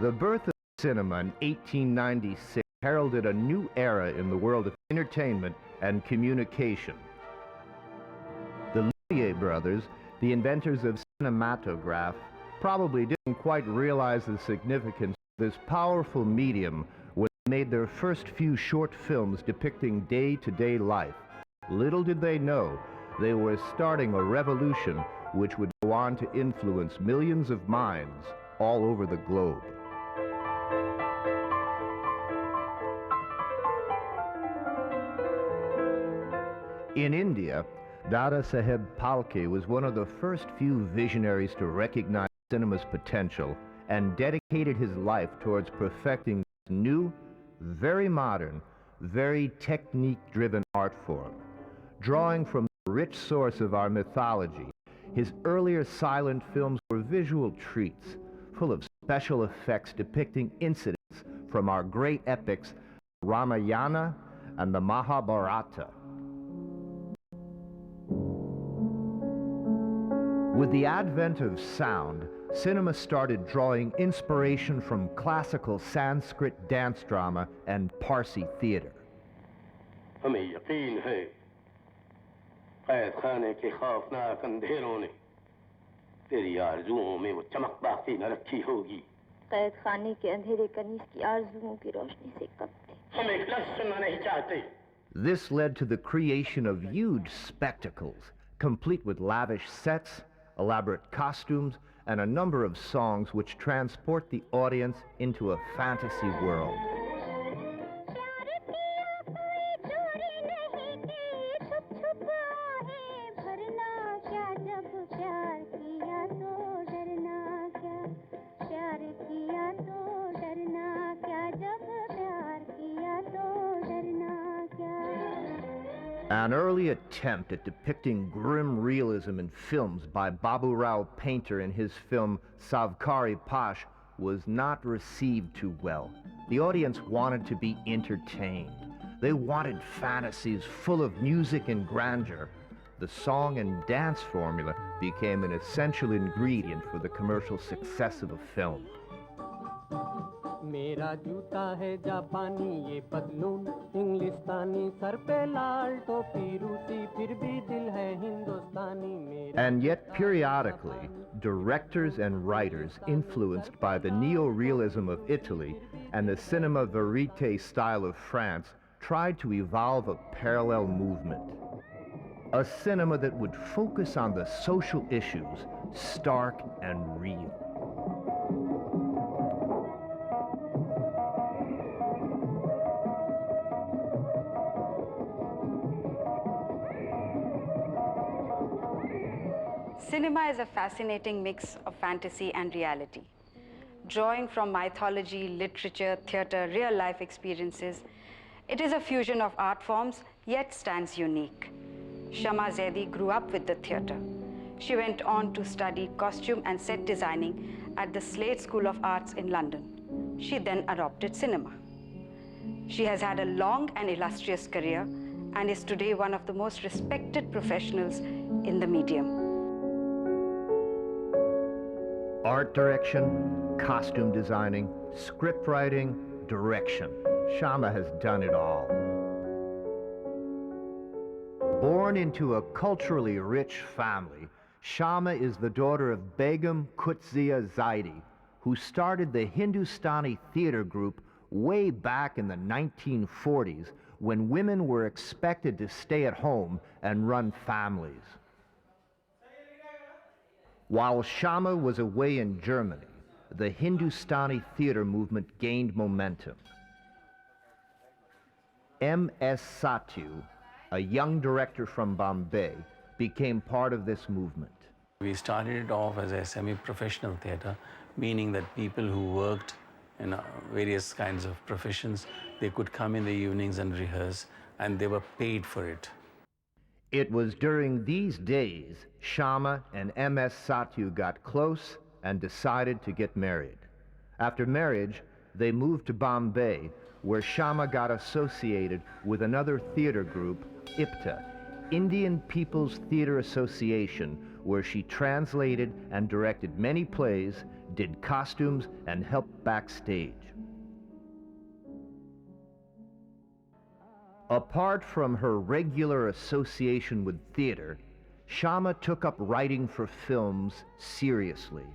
The birth of cinema in 1896 heralded a new era in the world of entertainment and communication. The Lumiere brothers, the inventors of cinematograph, probably didn't quite realize the significance of this powerful medium when they made their first few short films depicting day-to-day life. Little did they know they were starting a revolution which would go on to influence millions of minds all over the globe. In India, Dada Saheb Phalke was one of the first few visionaries to recognize cinema's potential and dedicated his life towards perfecting this new, very modern, very technique-driven art form. Drawing from the rich source of our mythology, his earlier silent films were visual treats, full of special effects depicting incidents from our great epics, Ramayana and the Mahabharata. With the advent of sound, cinema started drawing inspiration from classical Sanskrit dance drama and Parsi theater. This led to the creation of huge spectacles, complete with lavish sets, elaborate costumes, and a number of songs which transport the audience into a fantasy world. An early attempt at depicting grim realism in films by Babu Rao Painter in his film Savkari Pash was not received too well. The audience wanted to be entertained. They wanted fantasies full of music and grandeur. The song and dance formula became an essential ingredient for the commercial success of a film. मेरा जूता है जापानी ये पतलून इंग्लिस्तानी sir पे लाल टोपी रूसी फिर भी दिल है हिंदुस्तानी. And yet periodically, directors and writers influenced by the neo-realism of Italy and the cinema verite style of France tried to evolve a parallel movement. A cinema that would focus on the social issues, stark and real. Cinema is a fascinating mix of fantasy and reality. Drawing from mythology, literature, theater, real-life experiences, it is a fusion of art forms, yet stands unique. Shama Zaidi grew up with the theater. She went on to study costume and set designing at the Slade School of Arts in London. She then adopted cinema. She has had a long and illustrious career and is today one of the most respected professionals in the medium. Art direction, costume designing, script writing, direction. Shama has done it all. Born into a culturally rich family, Shama is the daughter of Begum Qutziya Zaidi, who started the Hindustani theater group way back in the 1940s when women were expected to stay at home and run families. While Shama was away in Germany, the Hindustani theater movement gained momentum. M.S. Sathyu, a young director from Bombay, became part of this movement. We started it off as a semi-professional theater, meaning that people who worked in various kinds of professions, they could come in the evenings and rehearse, and they were paid for it. It was during these days Shama and M.S. Sathyu got close and decided to get married. After marriage, they moved to Bombay, where Shama got associated with another theater group, IPTA, Indian People's Theater Association, where she translated and directed many plays, did costumes, and helped backstage. Apart from her regular association with theater, Shama took up writing for films seriously.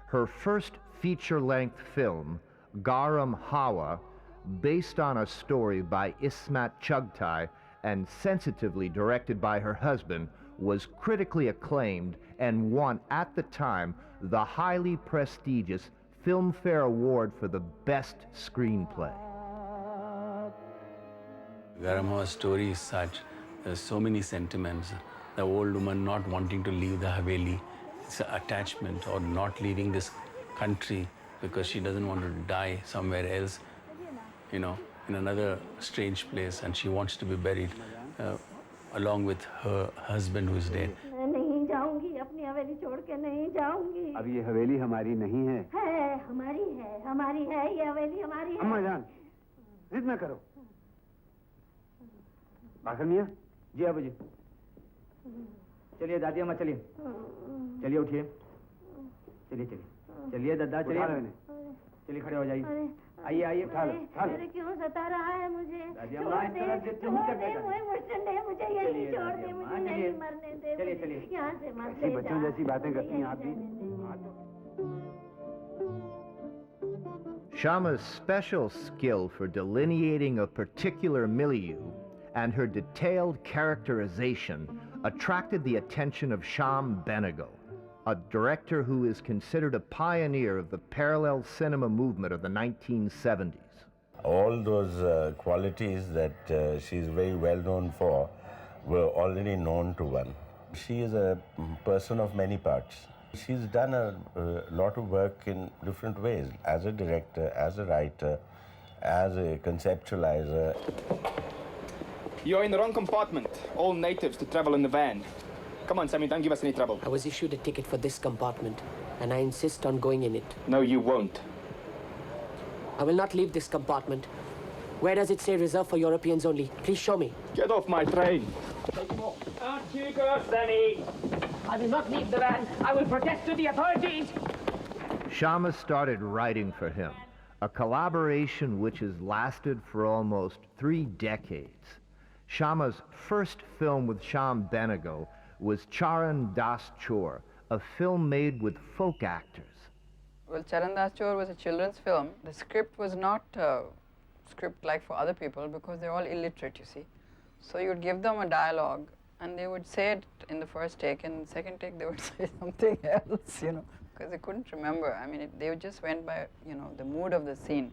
Her first feature-length film, Garam Hawa, based on a story by Ismat Chugtai and sensitively directed by her husband, was critically acclaimed and won at the time the highly prestigious Filmfare Award for the Best Screenplay. Garam Hawa's story is such, there's so many sentiments. The old woman not wanting to leave the Haveli, it's an attachment, or not leaving this country because she doesn't want to die somewhere else, you know, in another strange place, and she wants to be buried along with her husband who is dead. नहीं जाऊंगी, अपनी हवेली छोड़ के नहीं जाऊंगी। अब ये हवेली हमारी नहीं है। है, हमारी है, ये हवेली हमारी है। अम्मा जान, जिद न करो। बाखर मियाँ, जी अब जी। चलिए दादी अम्मा चलिए। चलिए उठिए। चलिए दादा चलिए। चलिए खड़े हो जाइए। आइए उठा लो। अरे क्यों सता रहा है मुझे? दादी अम्मा इस तरह से तुम क्या कहते हो? मुझे यही छोड़ दे, मुझे नहीं मरने दे। चलिए। यहाँ से मत ऐसी बच्चों जैसी बातें करती हैं आप भी। Shama's special skill for delineating a particular milieu and her detailed characterization attracted the attention of Shyam Benegal, a director who is considered a pioneer of the parallel cinema movement of the 1970s. All those qualities that she's very well known for were already known to one. She is a person of many parts. She's done a lot of work in different ways, as a director, as a writer, as a conceptualizer. You're in the wrong compartment. All natives to travel in the van. Come on, Sammy, don't give us any trouble. I was issued a ticket for this compartment, and I insist on going in it. No, you won't. I will not leave this compartment. Where does it say reserved for Europeans only? Please show me. Get off my train. Out you go, Sammy. I will not leave the van. I will protest to the authorities. Shama started writing for him, a collaboration which has lasted for almost 3 decades. Shama's first film with Shyam Benegal was Charan Das Chor, a film made with folk actors. Well, Charan Das Chor was a children's film. The script was not a script like for other people because they're all illiterate, you see. So you'd give them a dialogue and they would say it in the first take, and the second take they would say something else, you know, because they couldn't remember. I mean, they just went by, you know, the mood of the scene.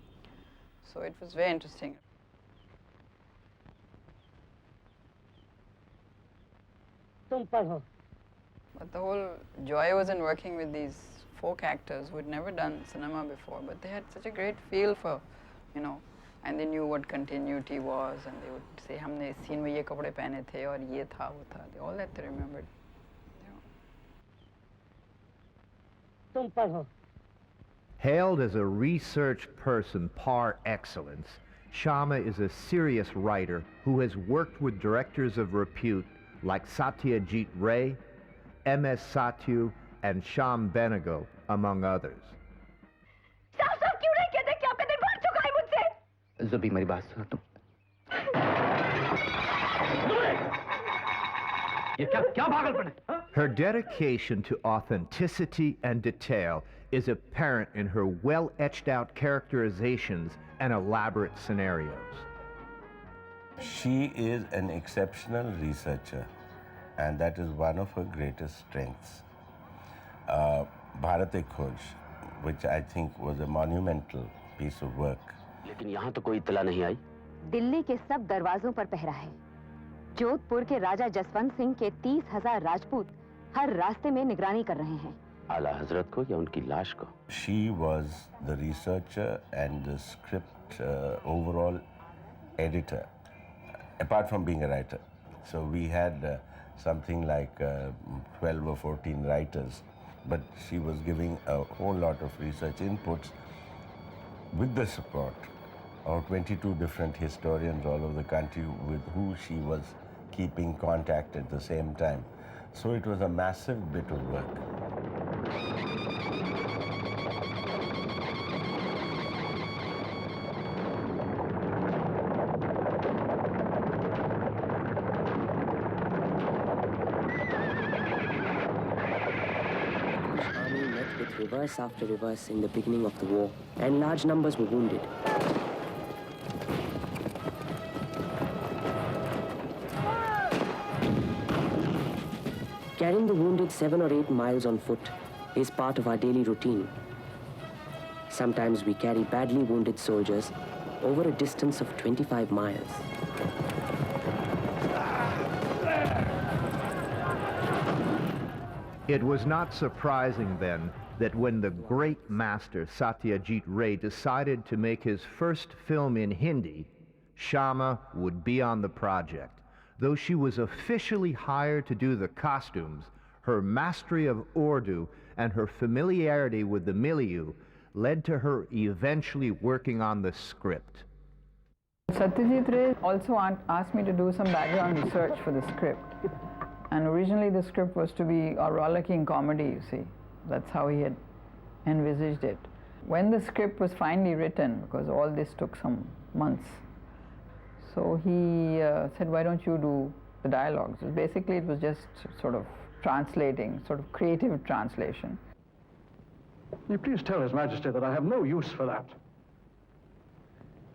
So it was very interesting. But the whole joy was in working with these folk actors who had never done cinema before, but they had such a great feel for, you know, and they knew what continuity was, and they would say, "Humne is scene mein ye kapde pehne the, aur ye tha, wo tha." All that they remembered. Hailed as a research person par excellence, Shama is a serious writer who has worked with directors of repute like Satyajit Ray, M.S. Sathyu, and Shyam Benegal, among others. ज़ुबी मेरी बात सुनो तुम। ये क्या पागलपन है? Her dedication to authenticity and detail is apparent in her well-etched-out characterizations and elaborate scenarios. She is an exceptional researcher, and that is one of her greatest strengths. Bharat Khoj, which I think was a monumental piece of work. लेकिन यहाँ तो कोई इत्तला नहीं आई। दिल्ली के सब दरवाजों पर पहरा है। जोधपुर के राजा जसवंत सिंह के 30,000 राजपूत हर रास्ते में निगरानी कर रहे हैं। आला हजरत को या उनकी लाश को? She was the researcher and the script overall editor, apart from being a writer. So we had something like 12 or 14 writers, but she was giving a whole lot of research inputs with the support of 22 different historians all over the country with who she was keeping contact at the same time. So it was a massive bit of work. with reverse after reverse in the beginning of the war, and large numbers were wounded. Carrying the wounded 7 or 8 miles on foot is part of our daily routine. Sometimes we carry badly wounded soldiers over a distance of 25 miles. It was not surprising then that when the great master Satyajit Ray decided to make his first film in Hindi, Shama would be on the project. Though she was officially hired to do the costumes, her mastery of Urdu and her familiarity with the milieu led to her eventually working on the script. Satyajit Ray also asked me to do some background research for the script. And originally the script was to be a rollicking comedy, you see. That's how he had envisaged it. When the script was finally written, because all this took some months, so he said, why don't you do the dialogues? Basically, it was just sort of translating, sort of creative translation. You please tell His Majesty that I have no use for that.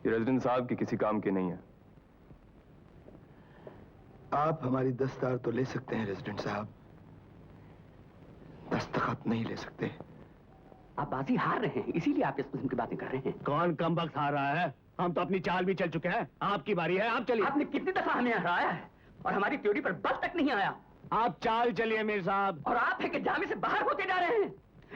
ये resident साहब के किसी काम के नहीं है। आप हमारी दस्तकार तो ले सकते हैं रेजिडेंट साहब, दस्तखत नहीं ले सकते। आप बाजी हार रहे हैं, इसीलिए आप इस किस्म की बातें कर रहे हैं। कौन कम वक्त हार रहा है? हम तो अपनी चाल भी चल चुके हैं। आपकी बारी है, आप चलिए। आपने कितनी दफा हमें हराया है और हमारी थ्योरी पर बल तक नहीं आया। आप चाल चलिए मीर साहब। और आप है कि जामे से बाहर होते जा रहे हैं।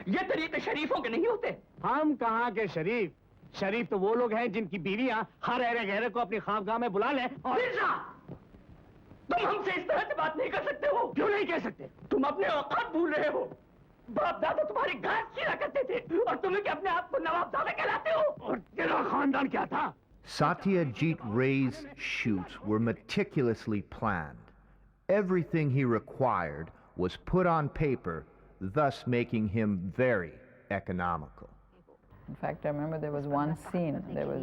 ये तरीके शरीफों के नहीं होते। हम कहाँ के शरीफ? शरीफ तो वो लोग हैं जिनकी बीवियां हर अहरे गहरे को अपनी खामगाह में बुला लें। और तुम हमसे इस तरह से बात नहीं कर सकते हो। क्यों नहीं कह सकते? तुम अपने औकात भूल रहे हो। बाप दादा तुम्हारी घास खीरा करते थे और तुम्हें कि अपने आप को नवाबजादा कहलाते हो। और तेरा खानदान क्या था? Satyajit Ray's shoots were meticulously planned. Everything he required was put on paper, thus making him very economical. In fact, I remember there was one scene, there was,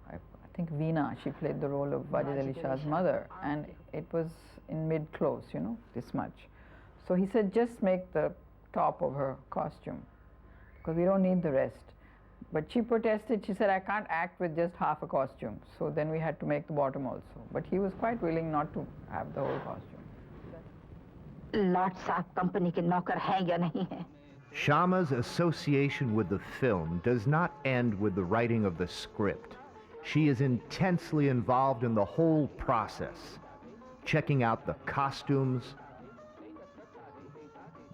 I think Veena, she played the role of Wajid Ali Shah's mother, and it was in mid-close, you know, this much. So he said, just make the top of her costume, because we don't need the rest. But she protested, she said, I can't act with just half a costume. So then we had to make the bottom also. But he was quite willing not to have the whole costume. Lord Saab company ke naukar hai ya nahi hai? Shama's association with the film does not end with the writing of the script. She is intensely involved in the whole process, checking out the costumes,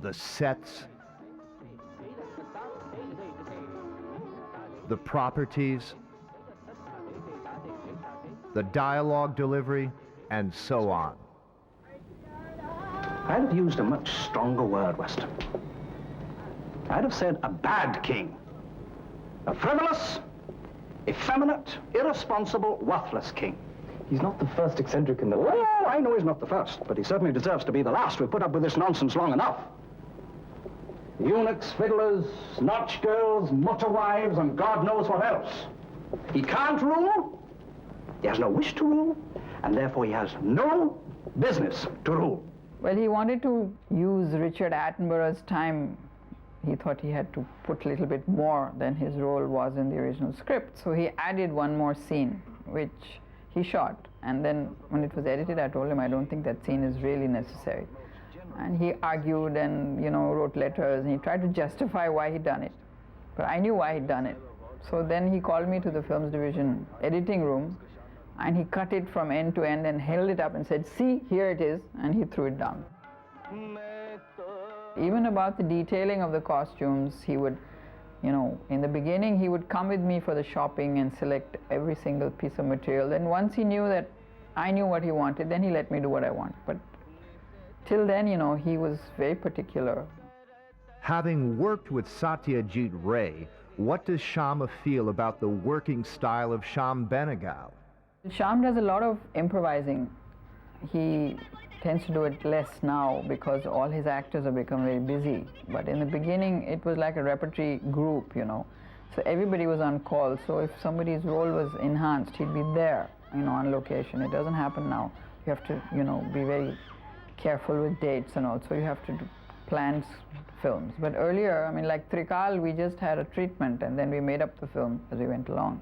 the sets, the properties, the dialogue delivery, and so on. I'd have used a much stronger word, Weston. I'd have said a bad king. A frivolous, effeminate, irresponsible, worthless king. He's not the first eccentric in the world. Oh, I know he's not the first, but he certainly deserves to be the last. We've put up with this nonsense long enough. Eunuchs, fiddlers, notch girls, mutter wives, and God knows what else. He can't rule, he has no wish to rule, and therefore he has no business to rule. Well, he wanted to use Richard Attenborough's time. He thought he had to put a little bit more than his role was in the original script. So he added one more scene, which he shot. And then when it was edited, I told him, I don't think that scene is really necessary. And he argued and, you know, wrote letters, and he tried to justify why he'd done it. But I knew why he'd done it. So then he called me to the films division editing room, and he cut it from end to end and held it up and said, see, here it is, and he threw it down. Even about the detailing of the costumes, he would, you know, in the beginning he would come with me for the shopping and select every single piece of material. Then once he knew that I knew what he wanted, then he let me do what I want. But till then, you know, he was very particular. Having worked with Satyajit Ray, what does Shama feel about the working style of Shyam Benegal? Shyam does a lot of improvising. He tends to do it less now because all his actors have become very busy. But in the beginning, it was like a repertory group, you know. So everybody was on call. So if somebody's role was enhanced, he'd be there, you know, on location. It doesn't happen now. You have to, you know, be very careful with dates and all. So you have to planned films. But earlier, I mean, like Trikal, we just had a treatment and then we made up the film as we went along.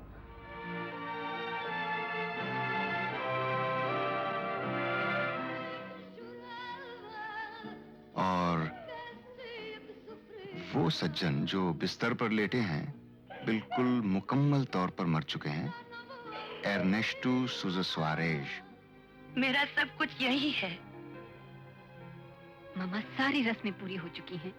और वो सज्जन जो बिस्तर पर लेटे हैं, बिल्कुल मुकम्मल तौर पर मर चुके हैं, एर्नेस्टो सूजा सुआरेज। मेरा सब कुछ यही है। मामा, सारी रस्में पूरी हो चुकी हैं।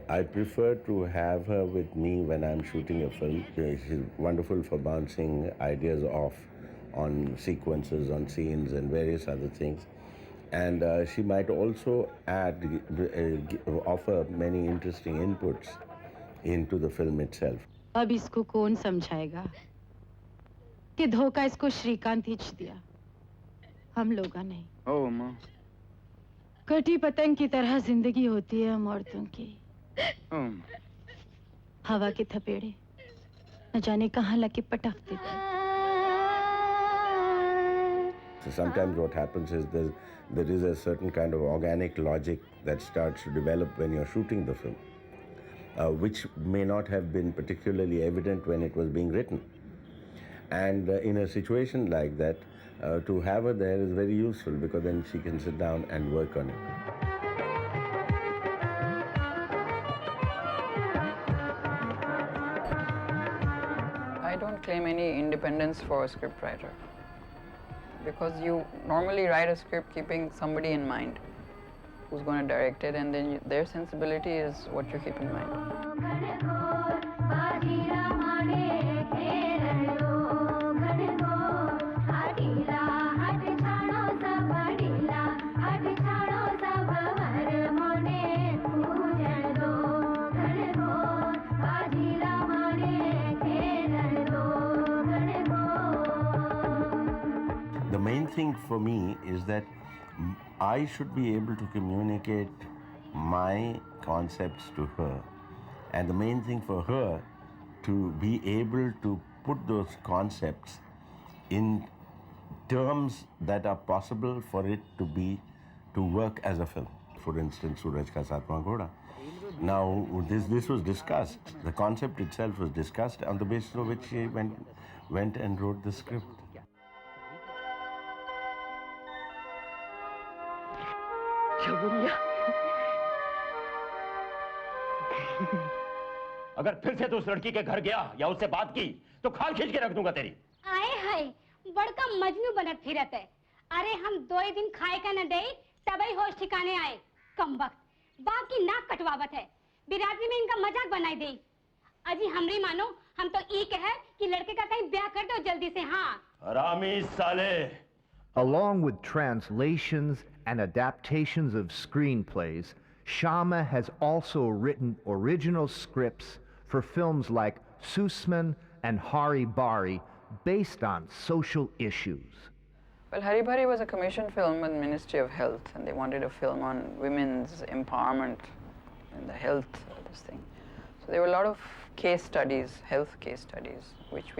I prefer to have her with me when I'm shooting a film. She's wonderful for bouncing ideas off on sequences, on scenes and various other things. And she might also offer many interesting inputs into the film itself. अब इसको कौन समझाएगा कि धोखा इसको श्रीकांत ही दिया, हम लोग नहीं। ओह माँ। कटी पतंग की तरह जिंदगी होती है हम औरतों की। हवा के थपेड़े न जाने कहाँ लगे पटकते थे। So sometimes what happens is there is a certain kind of organic logic that starts to develop when you're shooting the film, which may not have been particularly evident when it was being written. And in a situation like that, to have her there is very useful because then she can sit down and work on it. I don't claim any independence for a scriptwriter because you normally write a script keeping somebody in mind who's going to direct it, and then their sensibility is what you keep in mind. The main thing for me is that I should be able to communicate my concepts to her, and the main thing for her to be able to put those concepts in terms that are possible for it to work as a film. For instance, Suraj Ka Satwaं Ghoda. Now, this was discussed. The concept itself was discussed, on the basis of which she went and wrote the script. अगर फिर से तू उस लड़की के घर गया या उससे बात की तो खाल खींच के रख दूंगा तेरी। आए हाय, बड़का मजनू बनत फिरत है। अरे हम 2 दिन खाए का न दे तबई होश ठिकाने आए। कमबख्त बाप की नाक कटवावत है, बिरादरी में इनका मजाक बनाई दे। अजी हमरी मानो, हम तो ई कहे कि लड़के का कहीं ब्याह कर दो जल्दी से। हाँ हरामी साले। Along with translations and adaptations of screenplays, Shama has also written original scripts for films like Susman and Hari Bari, based on social issues. Well, Hari Bari was a commissioned film with the Ministry of Health, and they wanted a film on women's empowerment and the health of this thing. So there were a lot of case studies, health case studies, which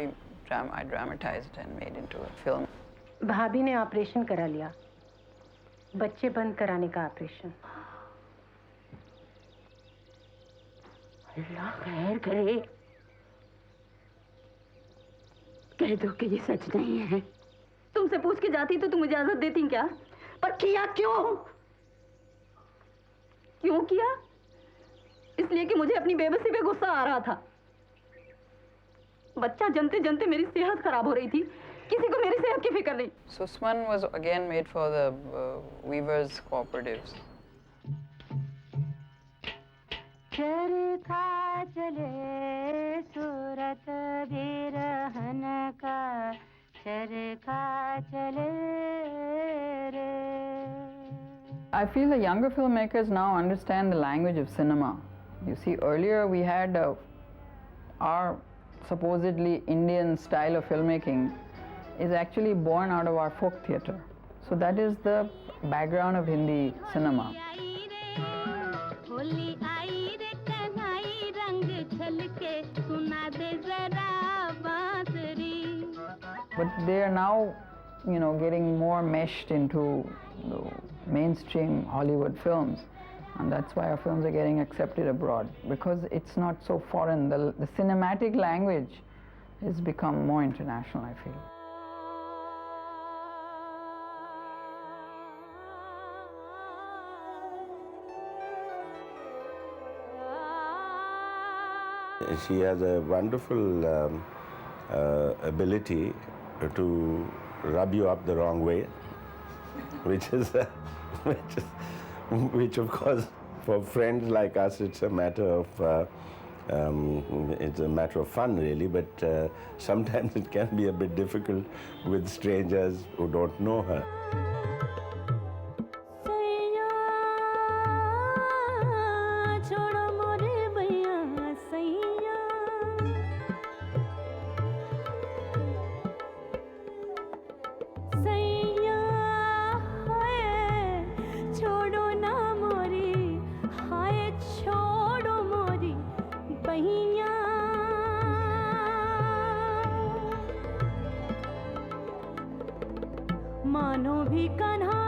I dramatized and made into a film. भाभी ने operation करा लिया, बच्चे बंद कराने का operation. अल्लाह खैर करे। कह दो कि ये सच नहीं है। तुमसे पूछ के जाती तो तुम इजाजत देती क्या? पर किया क्यों? क्यों किया? इसलिए कि मुझे अपनी बेबसी पे गुस्सा आ रहा था। बच्चा जमते जमते मेरी सेहत खराब हो रही थी, किसी को मेरी सेहत की फिक्र नहीं। Susman was again made for the weavers cooperatives. चरखा चले सूरत बिरहन का, चरखा चले रे। I feel the younger filmmakers now understand the language of cinema. You see, earlier we had our supposedly Indian style of filmmaking is actually born out of our folk theatre. So that is the background of Hindi cinema. But they are now, getting more meshed into mainstream Hollywood films. And that's why our films are getting accepted abroad, because it's not so foreign. The cinematic language has become more international, I feel. She has a wonderful ability to rub you up the wrong way, which of course for friends like us it's a matter of fun really, but sometimes it can be a bit difficult with strangers who don't know her. मानो भी कन्हा